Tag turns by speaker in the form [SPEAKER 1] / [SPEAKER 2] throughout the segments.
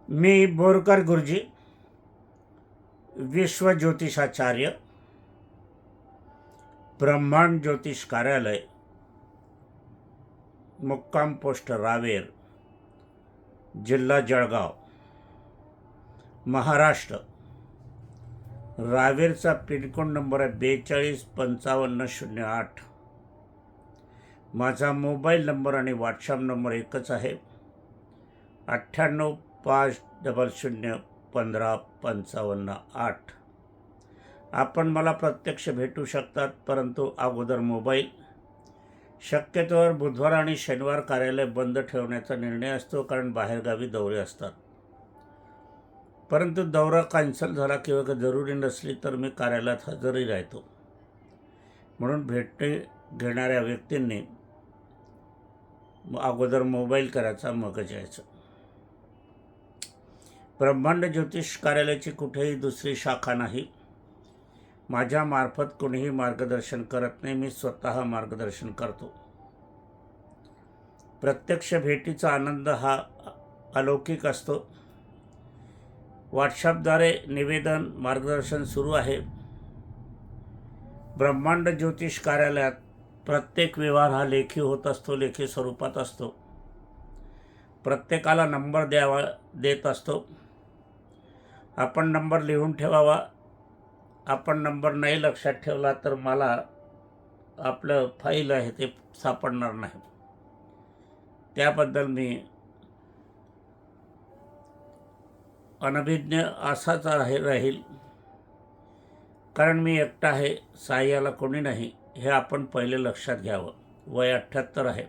[SPEAKER 1] मी बोरकर गुरुजी, विश्व ज्योतिषाचार्य, ब्रह्मांड ज्योतिष कार्यालय, मुक्काम पोस्ट रावेर, जिल्हा जळगाव, महाराष्ट्र. रावेरचा पिनकोड नंबर आहे 425508. माझा मोबाईल नंबर आणि व्हॉट्सअप नंबर एकच आहे, 9850015558. आपण मला प्रत्यक्ष भेटू शकतात, परंतु अगोदर मोबाईल. शक्यतोवर बुधवार आणि शनिवार कार्यालय बंद ठेवण्याचा निर्णय असतो, कारण बाहेरगावी दौरे असतात. परंतु दौरा कॅन्सल झाला किंवा जरुरी नसली तर मी कार्यालयात हजरही राहतो. म्हणून भेटणे घेणाऱ्या व्यक्तींनी अगोदर मोबाईल करायचा, मगच यायचं. ब्रह्मांड ज्योतिष कार्यालयाची कुठेही दुसरी शाखा नाही. माझ्यामार्फत कोणीही मार्गदर्शन करत नाही, मी स्वतः मार्गदर्शन करतो. प्रत्यक्ष भेटीचा आनंद हा अलौकिक असतो. व्हॉट्सअपद्वारे निवेदन मार्गदर्शन सुरू आहे. ब्रह्मांड ज्योतिष कार्यालयात प्रत्येक व्यवहार हा लेखी होत असतो, लेखी स्वरूपात असतो. प्रत्येकाला नंबर देत असतो. आपण नंबर लिहून ठेवावा. आपण नंबर नाही लक्षात ठेवला तर मला आपलं फाईल आहे ते सापडणार नाही. त्याबद्दल मी अनभिज्ञ असाच राहील, कारण मी एकटा आहे, सहाय्याला कोणी नाही, हे आपण पहिले लक्षात घ्यावं. वय 78 आहे.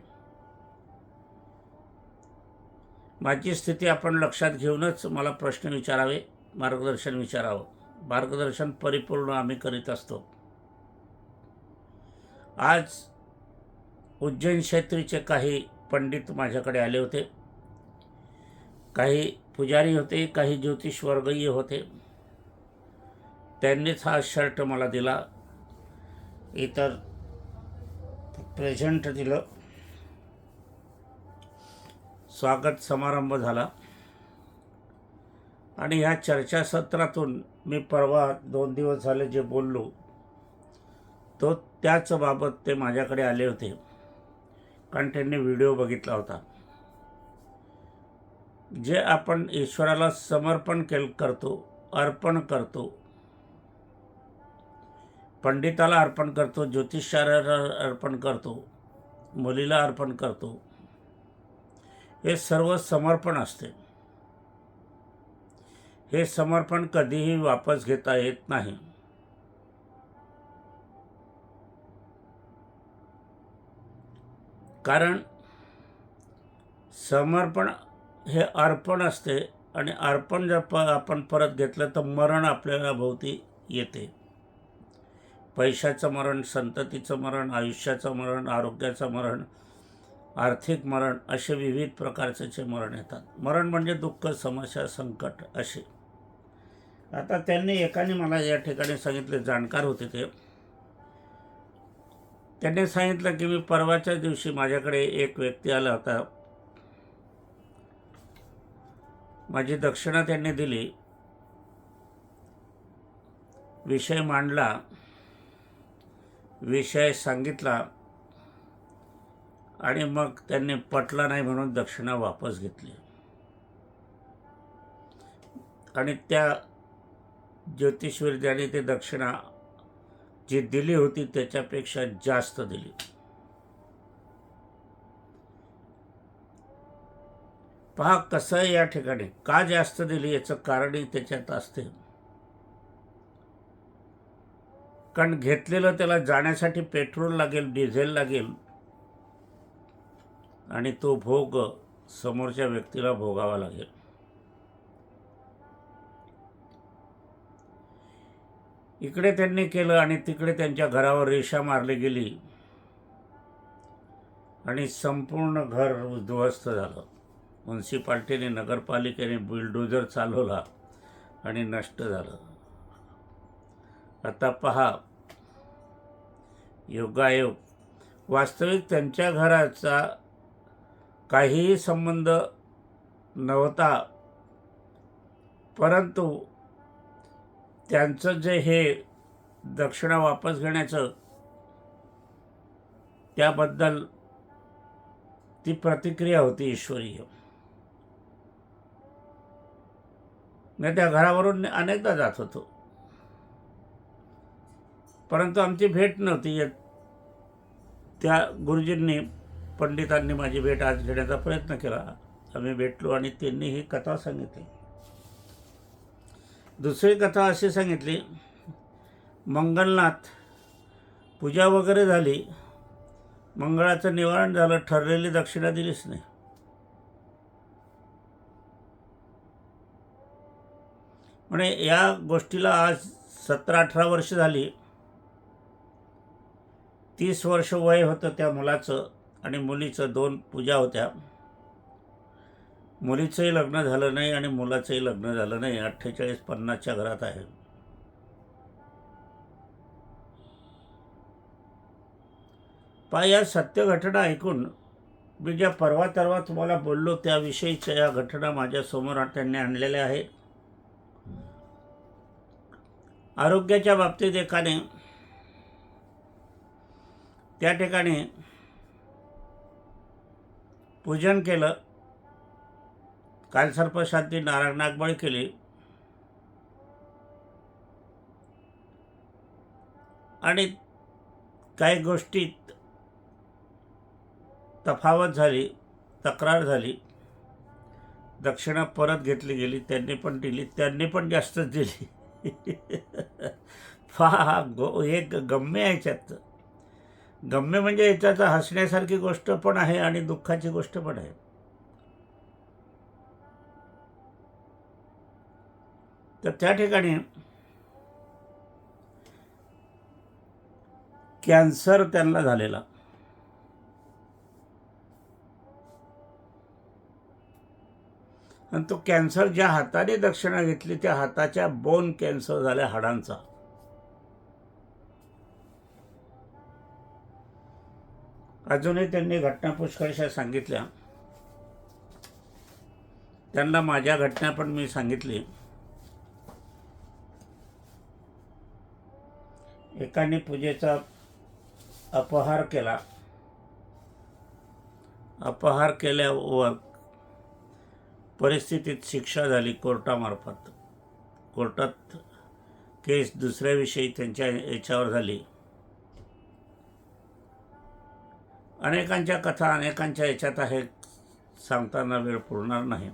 [SPEAKER 1] माझी स्थिती आपण लक्षात घेऊनच मला प्रश्न विचारावे, मार्गदर्शन विचारावं. मार्गदर्शन परिपूर्ण आम्ही करीत असतो. आज उज्जैन क्षेत्रीचे काही पंडित माझ्याकडे आले होते. काही पुजारी होते, काही ज्योतिष वर्गीय होते. त्यांनीच हा शर्ट मला दिला, इतर प्रेझेंट दिलं. स्वागत समारंभ झाला आणि ह्या चर्चासत्रातून मी परवा 2 दिवस झाले जे बोललो तो त्याच बाबत ते माझ्याकडे आले होते, कारण त्यांनी व्हिडिओ बघितला होता. जे आपण ईश्वराला समर्पण करतो, अर्पण करतो, पंडिताला अर्पण करतो, ज्योतिषाला अर्पण करतो, मुलीला अर्पण करतो, हे सर्व समर्पण असते. हे समर्पण कधीही वापस घेता येत नाही. कारण समर्पण हे अर्पण असते आणि अर्पण जर आपण परत घेतलं तर मरण आपल्याला भोवती येते. पैशाचं मरण, संततीचं मरण, आयुष्याचं मरण, आरोग्याचं मरण, आर्थिक मरण, असे विविध प्रकारचे मरण येतात. मरण म्हणजे दुःख, समस्या, संकट असे. आता त्यांनी एकाने मला या ठिकाणी सांगितले, जाणकार होते ते. त्यांनी सांगितलं की मी परवाच्या दिवशी माझ्याकडे एक व्यक्ती आला होता. माझी दक्षिणा त्यांनी दिली, विषय मांडला, विषय सांगितला आणि मग त्यांनी पटला नाही म्हणून दक्षिणा वापस घेतली आणि त्या ज्योतिषविद्याने ते दक्षिणा जी दिली होती त्याच्यापेक्षा जास्त दिली. पहा कसं आहे या ठिकाणी, का जास्त दिली याचं कारणही त्याच्यात असते. कारण घेतलेलं त्याला जाण्यासाठी पेट्रोल लागेल, डिझेल लागेल आणि तो भोग समोरच्या व्यक्तीला भोगावा लागेल. इकडे त्यांनी केलं आणि तिकडे त्यांच्या घरावर रेषा मारली गेली आणि संपूर्ण घर उद्ध्वस्त झालं. म्युन्सिपाल्टीने, नगरपालिकेने बुलडोजर चालवला आणि नष्ट झालं. आता पहा योगायोग, वास्तविक त्यांच्या घराचा काहीही संबंध नव्हता परंतु त्यांचं जे हे दक्षिणा वापस घेण्याचं, त्याबद्दल ती प्रतिक्रिया होती ईश्वरीय. मी त्या घरावरून अनेकदा जात होतो, परंतु आमची भेट नव्हती. त्या गुरुजींनी, पंडितांनी माझी भेट आज घेण्याचा प्रयत्न केला. आम्ही भेटलो आणि त्यांनी ही कथा सांगितली. दुसरी कथा अशी सांगितली, मंगलनाथ पूजा वगैरे झाली, मंगळाचं निवारण झालं, ठरलेली दक्षिणा दिलीच नाही. म्हणजे या गोष्टीला आज 17-18 वर्ष झाली. 30 वर्ष वय होतं त्या मुलाचं आणि मुलीचं. 2 पूजा होत्या. मुलीचंही लग्न झालं नाही आणि मुलाचंही लग्न झालं नाही. 48-50च्या घरात आहे. या सत्य घटना ऐकून मी ज्या परवा तुम्हाला बोललो त्याविषयीच्या या घटना माझ्यासमोर त्यांनी आणलेल्या आहे. आरोग्याच्या बाबतीत एकाने त्या ठिकाणी पूजन केलं, कालसर्पशांती नागबळी केली आणि काही गोष्टीत तफावत झाली, तक्रार झाली. दक्षिणा परत घेतली गेली. त्यांनी पण दिली, त्यांनी पण जास्तच दिली. एक गम्य आहे याच्यात. गम्य म्हणजे याच्यात हसण्यासारखी गोष्ट पण आहे आणि दुःखाची गोष्ट पण आहे. तर त्या ठिकाणी कॅन्सर त्यांना झालेला. आणि तो कॅन्सर ज्या हाताने दक्षिणा घेतली त्या हाताच्या बोन कॅन्सर झाल्या, हाडांचा. अजूनही त्यांनी घटना पुष्कळशा सांगितल्या. त्यांना माझ्या घटना पण मी सांगितली. एकाने पूजेचा अपहार केला. अपहार केल्यावर परिस्थितीत शिक्षा झाली कोर्टामार्फत. कोर्टात केस दुसऱ्याविषयी त्यांच्या याच्यावर झाली. अनेकांच्या कथा अनेकांच्या याच्यात आहे, सांगताना वेळ पुरणार नाही.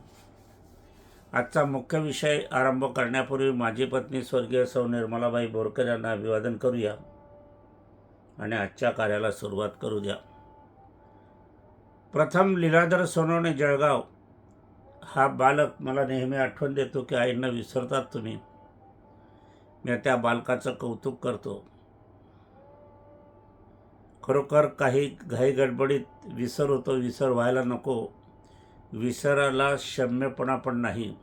[SPEAKER 1] आजचा मुख्य विषय आरंभ करण्यापूर्वी माझी पत्नी स्वर्गीय सौ निर्मलाबाई बोरकर यांना अभिवादन करूया आणि आजच्या कार्याला सुरुवात करू द्या. प्रथम लीलाधर सोनवणे जळगाव हा बालक मला नेहमी आठवण देतो की आईंना विसरतात तुम्ही. मी त्या बालकाचं कौतुक करतो. खरोखर काही घाई गडबडीत विसर होतो. विसर व्हायला नको. विसराला क्षम्यपणा पण नाही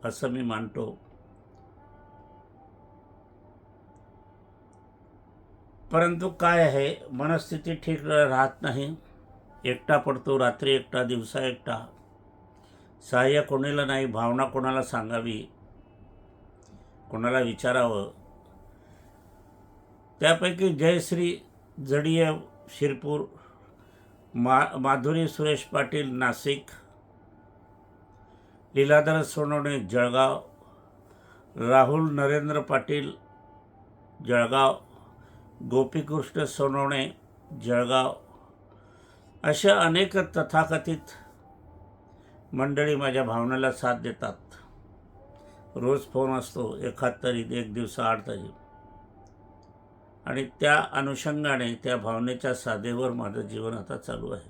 [SPEAKER 1] असं मी मानतो. परंतु काय आहे, मनस्थिती ठीक राहत नाही. एकटा पडतो, रात्री एकटा, दिवसा एकटा. सहाय्य कोणाला नाही. भावना कोणाला सांगावी, कोणाला विचारावं. त्यापैकी जयश्री जडिये शिरपूर, माधुरी सुरेश पाटील नाशिक, लीलाधर सोनवणे जळगाव, राहुल नरेंद्र पाटील जळगाव, गोपीकृष्ण सोनवणे जळगाव, अशा अनेक तथाकथित मंडळी माझ्या भावनेला साथ देतात. रोज फोन असतो, एखाद तरी, एक दिवसा 8 तरी. आणि त्या अनुषंगाने त्या भावनेच्या साधेवर माझं जीवन आता चालू आहे.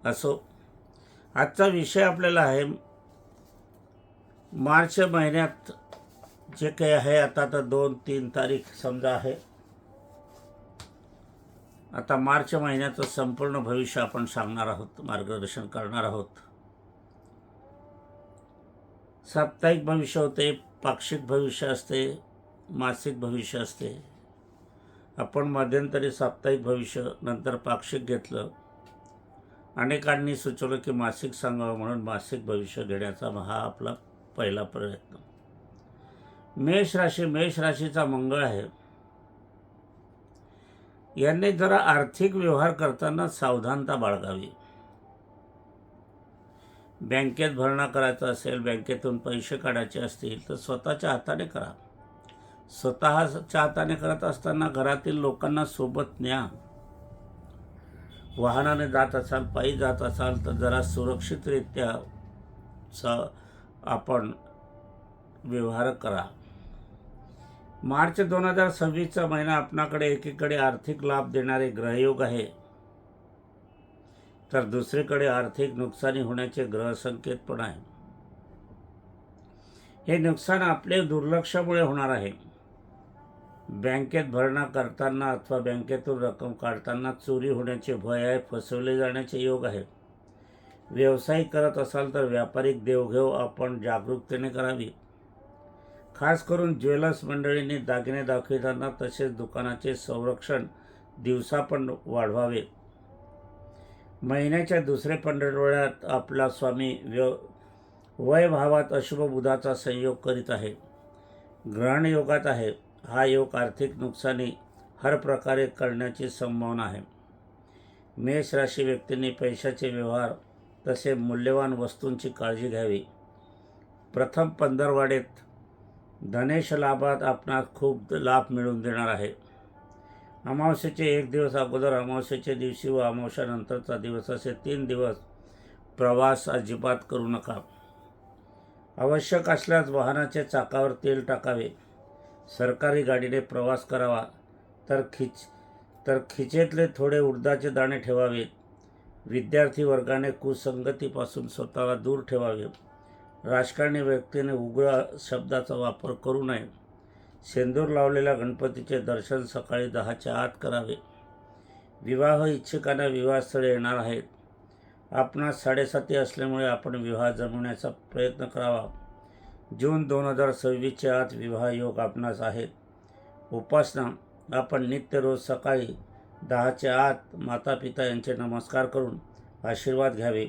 [SPEAKER 1] असो, आजचा विषय आपल्याला आहे मार्च महिन्यात जे काही आहे. आता तर 2-3 तारीख समजा आहे. आता मार्च महिन्याचं संपूर्ण भविष्य आपण सांगणार आहोत, मार्गदर्शन करणार आहोत. साप्ताहिक भविष्य होते, पाक्षिक भविष्य असते, मासिक भविष्य असते. आपण मध्यंतरी साप्ताहिक भविष्य नंतर पाक्षिक घेतलं अनेकांनी सुचवलं की मासिक सांगावं, म्हणून मासिक भविष्य घेण्याचा हा आपला पहिला प्रयत्न. मेष राशीचा मंगळ आहे. यांनी जरा आर्थिक व्यवहार करताना सावधानता बाळगावी. बँकेत भरणा करायचा असेल, बँकेतून पैसे काढायचे असतील तर स्वतःच्या हाताने करा. स्वतःच्या हाताने करत असताना घरातील लोकांना सोबत न्या. वाहनाने जात असाल, पायी जात असाल तर जरा सुरक्षितरित्या आपण व्यवहार करा. मार्च 2026चा महिना आपणाकडे एकीकडे आर्थिक लाभ देणारे ग्रहयोग आहे, तर दुसरीकडे आर्थिक नुकसानी होण्याचे ग्रहसंकेत पण आहे. हे नुकसान आपले दुर्लक्षामुळे होणार आहे. बँकेत भरणा करताना अथवा बँकेतून रक्कम काढताना चोरी होण्याचे भय आहे, फसवले जाण्याचे योग आहे. व्यवसाय करत असाल तर व्यापारिक देवघेव आपण जागरूकतेने करावी. खास करून ज्वेलर्स मंडळींनी दागिने दाखविताना तसेच दुकानाचे संरक्षण दिवसा पण वाढवावे. महिन्याच्या दुसरे पंधरवड्यात आपला स्वामी वयभावात अशुभ बुधाचा संयोग करीत आहे. ग्रहण योगात आहे. हा योग आर्थिक नुकसानी हर प्रकारे करण्याची संभावना आहे. मेष राशी व्यक्तींनी पैशाचे व्यवहार तसे मूल्यवान वस्तूंची काळजी घ्यावी. प्रथम पंधरवड्यात धनेश लाभात आपणास खूप लाभ मिळवून देणार आहे. अमावस्येचे एक दिवस अगोदर, अमावस्येच्या दिवशी व अमावस्यानंतरचा दिवस असे 3 दिवस प्रवास अजिबात करू नका. आवश्यक असल्यास वाहनाच्या चाकावर तेल टाकावे. सरकारी गाडीने प्रवास करावा तर खिचेतले थोडे उडदाचे दाणे ठेवावेत. विद्यार्थी वर्गाने कुसंगतीपासून स्वतःला दूर ठेवावे. राजकारणी व्यक्तीने उग्र शब्दाचा वापर करू नये. शेंदूर लावलेल्या गणपतीचे दर्शन सकाळी 10च्या आत करावे. विवाह इच्छुकांना विवाहस्थळे येणार आहेत. आपणास 7:30 असल्यामुळे आपण विवाह जमवण्याचा प्रयत्न करावा. जून 2026च्या आत विवाह योग आपणास आहेत. उपासना आपण नित्य रोज सकाळी 10च्या आत मातापिता यांचे नमस्कार करून आशीर्वाद घ्यावे.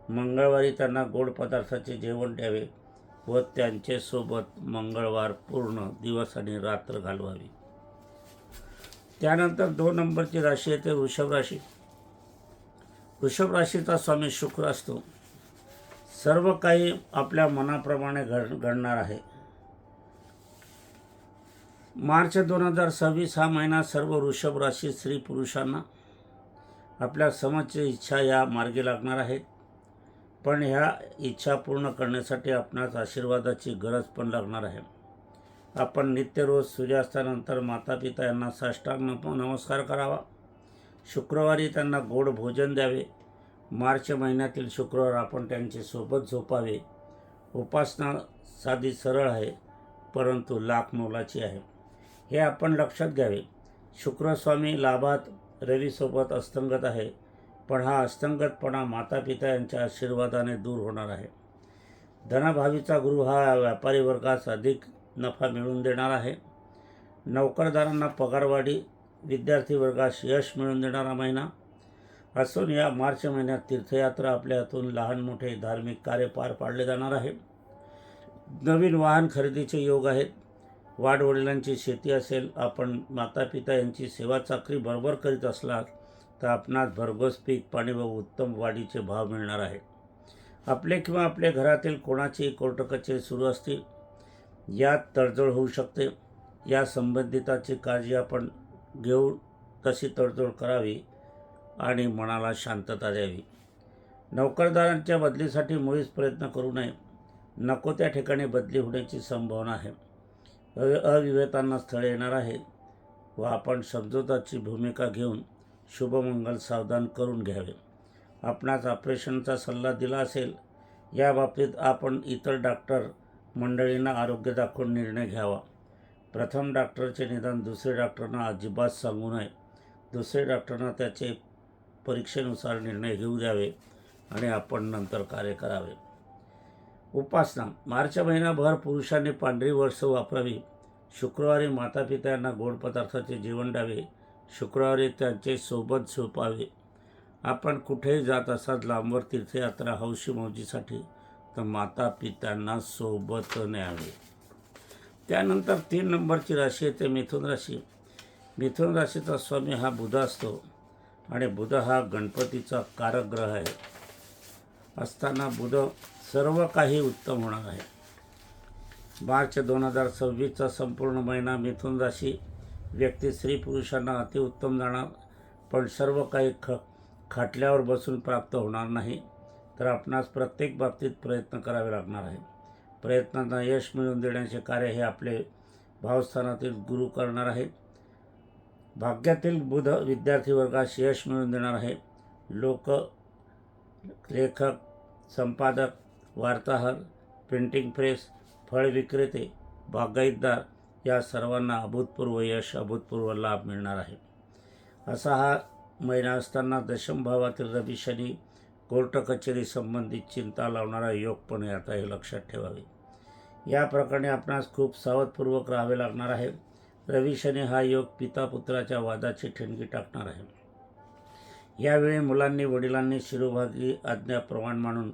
[SPEAKER 1] मंगळवारी त्यांना गोड पदार्थाचे जेवण द्यावे व त्यांच्यासोबत मंगळवार पूर्ण दिवस आणि रात्र घालवावी. त्यानंतर 2 नंबरची राशी येते वृषभ राशी. वृषभ राशीचा स्वामी शुक्र असतो. सर्व काही आपल्या मनाप्रमाणे घडणार आहे. मार्च 2026 हा महिना सर्व वृषभ राशी स्त्री पुरुषांना आपल्या समस्त इच्छा या मार्गी लागणार आहेत. पण ह्या इच्छा पूर्ण करण्यासाठी आपणास आशीर्वादाची गरज पण लागणार आहे. आपण नित्य रोज सूर्यास्तानंतर मातापिता यांना साष्टांग नमस्कार करावा. शुक्रवारी त्यांना गोड भोजन द्यावे. मार्च महिन्यातील शुक्रवार आपण त्यांचे सोबत झोपावे. उपासना साधी सरळ आहे परंतु लाख मोलाची आहे, हे आपण लक्षात घ्यावे. शुक्रस्वामी लाभात रवीसोबत अस्तंगत आहे, पण हा अस्तंगतपणा मातापिता यांच्या आशीर्वादाने दूर होणार आहे. धनभावीचा गुरु हा व्यापारी वर्गास अधिक नफा मिळवून देणार आहे. नोकरदारांना पगारवाढी, विद्यार्थी वर्गास यश मिळवून देणारा महिना असून या मार्च महिन्यात तीर्थयात्रा, आपल्या हातून लहान मोठे धार्मिक कार्य पार पाडले जाणार आहे. नवीन वाहन खरेदीचे योग आहेत. वाडवडिलांची शेती असेल, आपण मातापिता यांची सेवा चाकरी बरोबर करीत असलात तर आपणास भरघोस पीक पाणी व उत्तम वाढीचे भाव मिळणार आहे. आपले किंवा आपल्या घरातील कोणाची कोर्ट कचेरी सुरू असतील, यात तडजोड होऊ शकते. या संबंधिताची काळजी आपण घेऊन तशी तडजोड करावी आणि मनाला शांतता द्यावी. नोकरदारांच्या बदलीसाठी मुळीच प्रयत्न करू नये. नको त्या ठिकाणी बदली होण्याची संभावना आहे. अविवेकांना स्थळे येणार आहेत व आपण समजूताची भूमिका घेऊन शुभमंगल सावधान करून घ्यावे. आपणास ऑपरेशनचा सल्ला दिला असेल, या बाबतीत आपण इतर डॉक्टर मंडळींना आरोग्य दाखवून निर्णय घ्यावा. प्रथम डॉक्टरचे निदान दुसरे डॉक्टरांना अजिबात सांगू नये. दुसरे डॉक्टरांना त्याचे परीक्षेनुसार निर्णय घेऊ द्यावे आणि आपण नंतर कार्य करावे. उपासना मार्च महिनाभर पुरुषांनी पांढरी वस्त्रे वापरावी. शुक्रवारी मातापिता यांना गोड पदार्थाचे जेवण द्यावे. शुक्रवारी त्यांचे सोबत झोपावे. आपण कुठेही जात असाल लांबवर तीर्थयात्रा हौशी मौजीसाठी तर माता पित्यांना सोबत न्यावे. त्यानंतर 3 नंबरची राशी येते मिथुन राशी. मिथुन राशीचा स्वामी हा बुध असतो आणि बुध हा गणपतीचा कारक ग्रह आहे. असताना बुध सर्व काही उत्तम होणार आहे. मार्च 2026चा संपूर्ण महिना मिथुन राशी व्यक्ती स्त्री पुरुषांना अतिउत्तम जाणार. पण सर्व काही खाटल्यावर बसून प्राप्त होणार नाही, तर आपणास प्रत्येक बाबतीत प्रयत्न करावे लागणार आहे. प्रयत्नांना यश मिळवून देण्याचे कार्य हे आपले भावस्थानातील गुरु करणार आहेत. भाग्यातील बुध विद्यार्थी वर्गास यश मिळवून देणार आहे. लोक, लेखक, संपादक, वार्ताहर, प्रिंटिंग प्रेस, फळ विक्रेते, बागायतदार या सर्वांना अभूतपूर्व यश, अभूतपूर्व लाभ मिळणार आहे. असा हा महिना असताना दशम भावातील रवी शनी कोर्ट कचेरी संबंधित चिंता लावणारा योग पण आहे. आता हे लक्षात ठेवावे. या प्रकरणी आपणास खूप सावधपूर्वक राहावे लागणार आहे. रवी शनी हा योग पिता पुत्राच्या वादाची ठिणगी टाकणार आहे. यावेळी मुलांनी वडिलांनी शिरोभागी आज्ञा प्रमाण मानून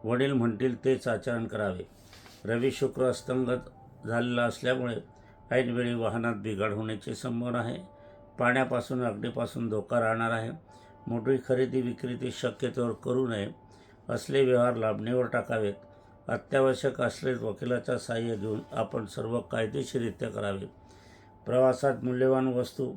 [SPEAKER 1] वडील म्हणतील तेच आचरण करावे. रवी शुक्र अस्तंगत झालेला असल्यामुळे ऐनवेळी वाहनात बिघाड होण्याची संभावना आहे. पाण्यापासून अग्नीपासून धोका राहणार आहे. मोठी खरेदी विक्री शक्यतोवर करू नये. असले व्यवहार लांबणीवर टाकावेत. अत्यावश्यक असलेले वकिलाचा सहाय्य घेऊन आपण सर्व कायदेशीररित्या करावे. प्रवासात मूल्यवान वस्तू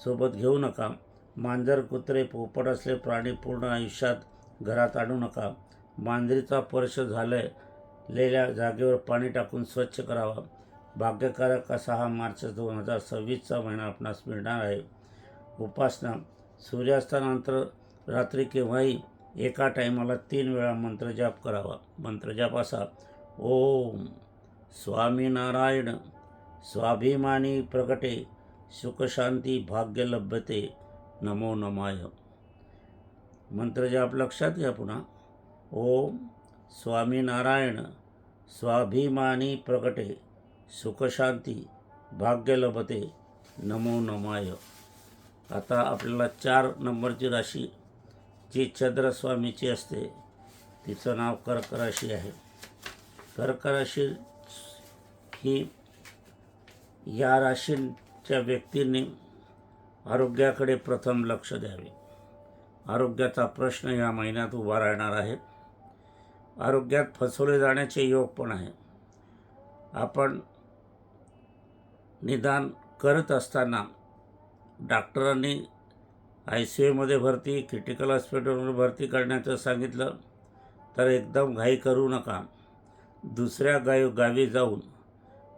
[SPEAKER 1] सोबत घेऊ नका. मांजर, कुत्रे, पोपट असले प्राणी पूर्ण आयुष्यात घरात आणू नका. मांजरीचा स्पर्श झालेल्या जागेवर पाणी टाकून स्वच्छ करावा. भाग्यकारक असा हा मार्च 2026चा महिना आपणास मिळणार आहे. उपासना, सूर्यास्तानंतर रात्री केव्हाही एका टायमाला 3 वेळा मंत्रजाप करावा. मंत्रजाप असा: ओम स्वामीनारायण स्वाभिमानी प्रकटे सुखशांती भाग्य लभ्यते नमो नमाय. मंत्रजाप लक्षात घ्या पुन्हा: ओम स्वामीनारायण स्वाभिमानी प्रकटे सुखशांती भाग्य लभते नमो नमाय. आता आपल्याला 4 नंबरची राशी जी चंद्रस्वामीची असते तिचं नाव कर्क राशी आहे. कर्क राशी ही या राशीच्या व्यक्तींनी आरोग्याकडे प्रथम लक्ष द्यावे. आरोग्याचा प्रश्न या महिन्यात उभा राहणार आहे. आरोग्यात फसवले जाण्याचे योग पण आहे. आपण निदान करत असताना डॉक्टरांनी ICUमध्ये भरती, क्रिटिकल हॉस्पिटलमध्ये भरती करण्याचं सांगितलं तर एकदम घाई करू नका. दुसऱ्या गावी जाऊन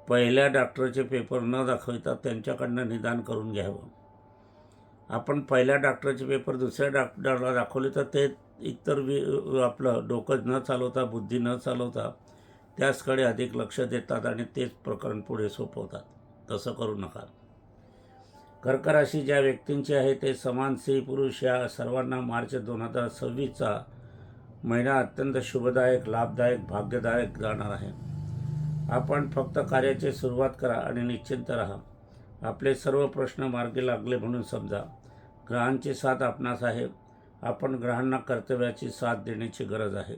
[SPEAKER 1] पहिल्या डॉक्टरचे पेपर न दाखवता त्यांच्याकडनं निदान करून घ्यावं. आपण पहिल्या डॉक्टरचे पेपर दुसऱ्या डॉक्टरला दाखवले तर ते इतर आपलं डोकं न चालवता, बुद्धी न चालवता त्याचकडे अधिक लक्ष देतात आणि तेच प्रकरण पुढे सोपवतात. तसं करू नका. कर्क राशी ज्या व्यक्तींची आहे ते समान स्त्री पुरुष या सर्वांना मार्च 2026चा महिना अत्यंत शुभदायक, लाभदायक, भाग्यदायक जाणार आहे. आपण फक्त कार्याची सुरुवात करा आणि निश्चिंत राहा. आपले सर्व प्रश्न मार्गी लागले म्हणून समजा. ग्रहांची साथ आपणास आहे. आपण ग्रहांना कर्तव्याची साथ देण्याची गरज आहे.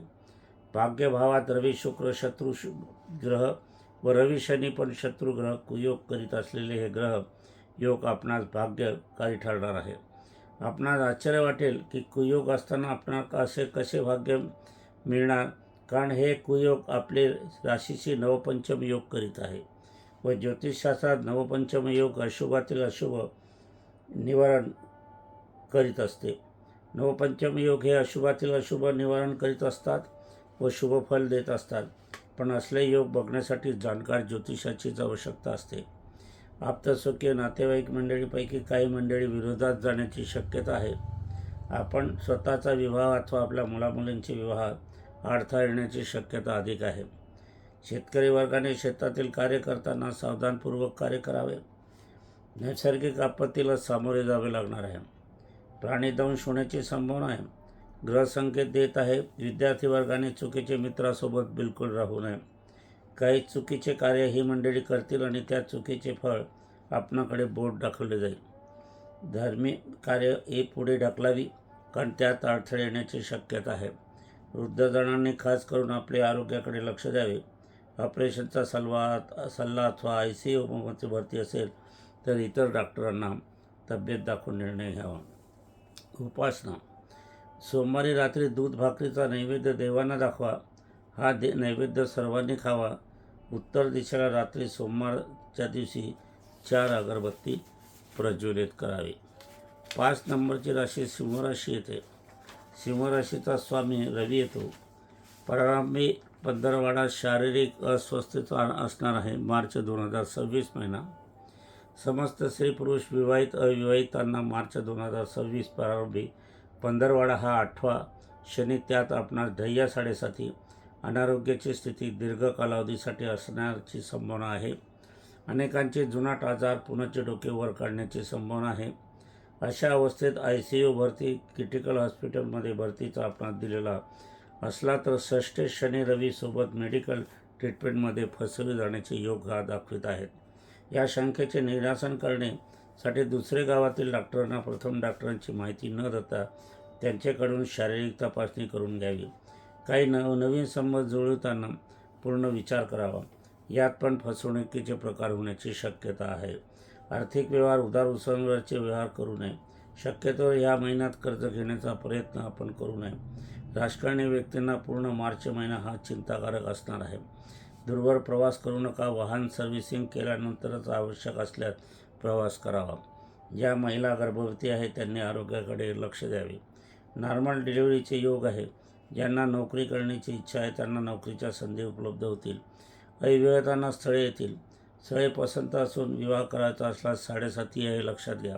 [SPEAKER 1] भाग्यभावात रवी शुक्र शत्रू ग्रह व रवी शनी पण शत्रू ग्रह कुयोग करीत असलेले हे ग्रह योग आपणास भाग्यकारी ठरणार आहे. आपणास आश्चर्य वाटेल की कुयोग असताना आपणास असे कसे भाग्य मिळणार, कारण हे कुयोग आपले राशीशी नवपंचम योग करीत आहे व ज्योतिषशास्त्रात नवपंचम योग अशुभातील अशुभ निवारण करीत असते. नवपंचम योग हे अशुभातील अशुभ निवारण करीत असतात व शुभ फल देत असतात. पण असले योग बघण्यासाठी जाणकार ज्योतिषाचीच आवश्यकता असते. आप्तस्वकीय नातेवाईक मंडळीपैकी काही मंडळी विरोधात जाण्याची शक्यता आहे. आपण स्वतःचा विवाह अथवा आपल्या मुलामुलींचे विवाहात अडथळा येण्याची शक्यता अधिक आहे. शेतकरी वर्गाने शेतातील कार्य करताना सावधानपूर्वक कार्य करावे. नैसर्गिक आपत्तीला सामोरे जावे लागणार आहे. प्राणीदंश होण्याची संभावना आहे. ग्रहसंकेत देत आहे. विद्यार्थी वर्गाने चुकीचे मित्रासोबत बिलकुल राहू नये. काही चुकीचे कार्य ही मंडळी करतील आणि त्या चुकीचे फळ आपणाकडे बोट दाखवले जाईल. धार्मिक कार्य पुढे ढकलावी. कारण त्यात अडथळे येण्याची शक्यता आहे. वृद्धजनांनी खास करून आपल्या आरोग्याकडे लक्ष द्यावे. ऑपरेशनचा सल्ला अथवा ICUमध्ये भरती असेल तर इतर डॉक्टरांना तब्येत दाखवून निर्णय घ्यावा. उपासना. सोमवारी रात्री दूध भाकरीचा नैवेद्य देवांना दाखवा. हा नैवेद्य सर्वांनी खावा. उत्तर दिशेला रात्री सोमवारच्या दिवशी 4 अगरबत्ती प्रज्वलित करावी. 5 नंबरची राशी सिंहराशी येते. सिंहराशीचा स्वामी रवी येतो. प्रारंभी पंधरवाडा शारीरिक अस्वस्थता असणार आहे. मार्च 2026 महिना. समस्त स्त्री पुरुष विवाहित अविवाहितांना मार्च 2026 प्रारंभी पंधरवाडा हा 8वा शनी, त्यात आपणास ढय्या 7.5 अनारोग्याची स्थिती दीर्घ कालावधीसाठी असण्याची संभावना आहे. अनेकांचे जुनाट आजार पुनचे डोके वर काढण्याची संभावना आहे. अशा अवस्थेत ICU भरती क्रिटिकल हॉस्पिटलमध्ये भरतीचा आपणास दिलेला असला तर षष्ठे शनी रवी सोबत मेडिकल ट्रीटमेंटमध्ये फसवले जाण्याचे योग दाखवित आहेत. या शंकेचे निरासन करण्यासाठी दुसरे गावातील डॉक्टरांना प्रथम डॉक्टरांची माहिती न देता त्यांच्याकडून शारीरिक तपासणी करून घ्यावी. काही नवीन संबंध जुळवताना पूर्ण विचार करावा. यात पण फसवणुकीचे प्रकार होण्याची शक्यता आहे. आर्थिक व्यवहार उधार उसवरचे व्यवहार करू नये. शक्यतो या महिन्यात कर्ज घेण्याचा प्रयत्न आपण करू नये. राजकारणी व्यक्तींना पूर्ण मार्च महिना हा चिंताकारक असणार आहे. दूरवर प्रवास करू नका. वाहन सर्व्हिसिंग केल्यानंतरच आवश्यक असल्यास प्रवास करावा. ज्या महिला गर्भवती आहेत त्यांनी आरोग्याकडे लक्ष द्यावे. नॉर्मल डिलिव्हरीचे योग आहे. ज्यांना नोकरी करण्याची इच्छा आहे त्यांना नोकरीच्या संधी उपलब्ध होतील. अविवाहितांना स्थळे येतील. स्थळे पसंत असून विवाह करायचा असल्यास 7.5 हे लक्षात घ्या.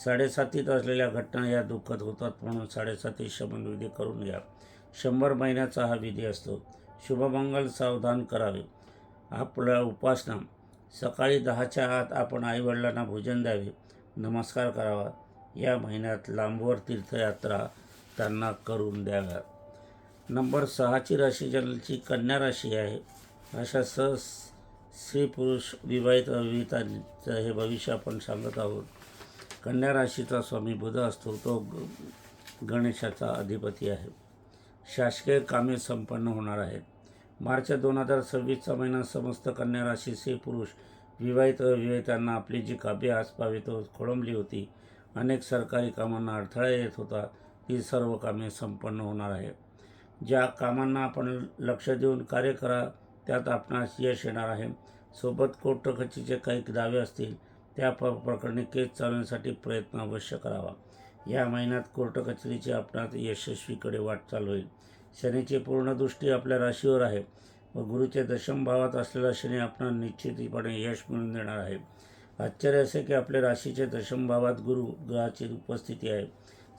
[SPEAKER 1] 7.5 असलेल्या घटना या दुःखद होतात, म्हणून 7.5 शमन विधी करून घ्या. 100 महिन्याचा हा विधी असतो. शुभमंगल सावधान करावे. आपल्या उपासना. सकाळी 10च्या आत आपण आईवडिलांना भोजन द्यावे. नमस्कार करावा. या महिन्यात लांबवर तीर्थयात्रा त्यांना करून द्याव्यात. नंबर 6ची राशी ज्यांची कन्या राशी आहे, अशा स्त्री पुरुष विवाहित अविवाहितांचं हे भविष्य आपण सांगत आहोत. कन्या राशीचा स्वामी बुध असतो. तो गणेशाचा अधिपती आहे. शासकीय कामे संपन्न होणार आहेत. मार्च 2026चा महिना समस्त कन्या राशी स्त्री पुरुष विवाहित अविवाहितांना आपली जी कामे आसपावेत खोळंबली होती, अनेक सरकारी कामांना अडथळा येत होता, ती सर्व कामे संपन्न होणार आहे. ज्या कामांना आपण लक्ष देऊन कार्य करा त्यात आपणास यश येणार आहे. सोबत कोर्ट कचेरीचे काही दावे असतील त्या प्रकरणी केस चालवण्यासाठी प्रयत्न अवश्य करावा. या महिन्यात कोर्ट कचेरीची आपणास यशस्वीकडे वाटचाल होईल. शनीची पूर्ण दृष्टी आपल्या राशीवर आहे व गुरुचे दशम भावात असलेला शनी आपणास निश्चितपणे यश मिळवून देणार आहे. आश्चर्य असे की आपल्या राशीचे दशम भावात गुरु ग्रहाची उपस्थिती आहे.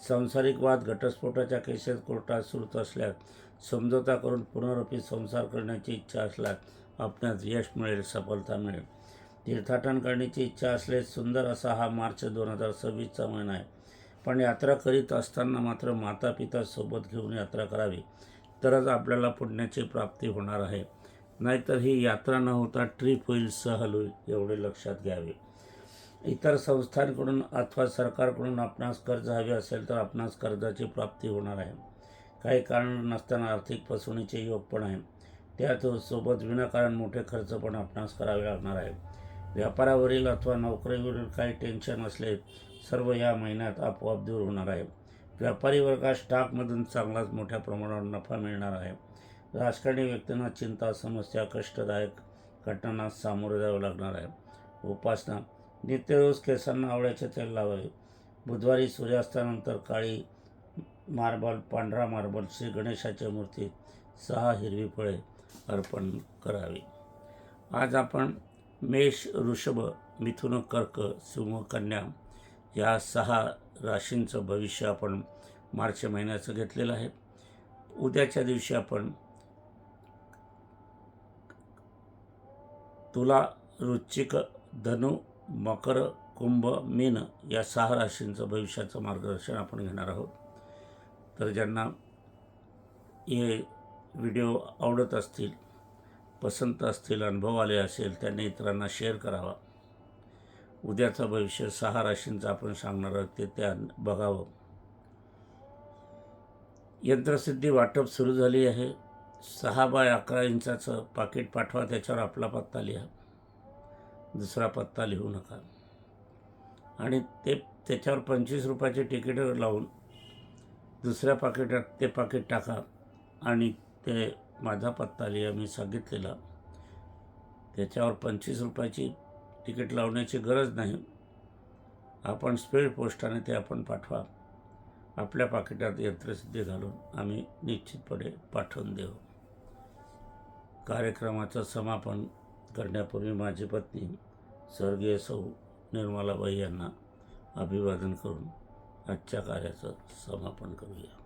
[SPEAKER 1] सांसारिक वाद घटस्फोटाच्या केसेस कोर्टात सुरू असल्यास समझोता करून पुनरुपी संसार करण्याची इच्छा असल्यास आपणास यश मिळेल, सफलता मिळेल. तीर्थाटन करण्याची इच्छा असल्यास सुंदर असा हा मार्च 2026चा महिना आहे. पण यात्रा करीत असताना मात्र माता पिता सोबत घेऊन यात्रा करावी, तरच आपल्याला पुण्याची प्राप्ती होणार आहे. नाहीतर ही यात्रा न होता ट्रिप होईल, सहल होईल, एवढे लक्षात घ्यावे. इतर संस्थांकडून अथवा सरकारकडून आपणास कर्ज हवे असेल तर आपणास कर्जाची प्राप्ती होणार आहे. काही कारण नसताना आर्थिक फसवणीचे योग पण आहे. त्यात सोबत विनाकारण मोठे खर्च पण आपणास करावे लागणार आहे. व्यापारावरील अथवा नोकरीवरील काही टेन्शन असले सर्व या महिन्यात आपोआप दूर होणार आहे. व्यापारी वर्गात स्टॉकमधून चांगलाच मोठ्या प्रमाणावर नफा मिळणार आहे. राजकारणी व्यक्तींना चिंता, समस्या, कष्टदायक घटनांना सामोरे जावे लागणार आहे. उपासना. नित्य रोज केसांना आवळ्याचे तेल लावावे. बुधवारी सूर्यास्तानंतर काळी मार्बल, पांढरा मार्बल श्री गणेशाच्या मूर्तीत 6 हिरवी फळे अर्पण करावी. आज आपण मेष, वृषभ, मिथुन, कर्क, सिंह, कन्या या 6 राशींचं भविष्य आपण मार्च महिन्याचं घेतलेलं आहे. उद्याच्या दिवशी आपण तुला, वृश्चिक, धनु, मकर, कुंभ, मीन या 6 राशींचं भविष्याचं मार्गदर्शन आपण घेणार आहोत. तर ज्यांना हे व्हिडिओ आवडत असतील, पसंत असतील, अनुभव आले असेल त्यांनी इतरांना शेअर करावा. उद्याचं भविष्य 6 राशींचं आपण सांगणार आहोत ते त्या बघावं. यंत्रसिद्धी वाटप सुरू झाली आहे. 6 बाय 11 इंचाचं पाकिट पाठवा, त्याच्यावर आपला पत्ता लिहा, दुसरा पत्ता लिहू नका. आणि त्याच्यावर 25 रुपयाचे तिकीट लावून दुसऱ्या पाकिटात ते पाकिट टाका आणि ते माझा पत्ता लिहा मी सांगितलेला. त्याच्यावर 25 रुपयाची तिकीट लावण्याची गरज नाही. आपण स्पीड पोस्टाने ते आपण पाठवा. आपल्या पाकिटात यंत्रसिद्धी घालून आम्ही निश्चितपणे पाठवून देऊ. कार्यक्रमाचं समापन करण्यापूर्वी माझी पत्नी स्वर्गीय सौ निर्मलाबाई यांना अभिवादन करून आजच्या कार्याचं समापन करूया.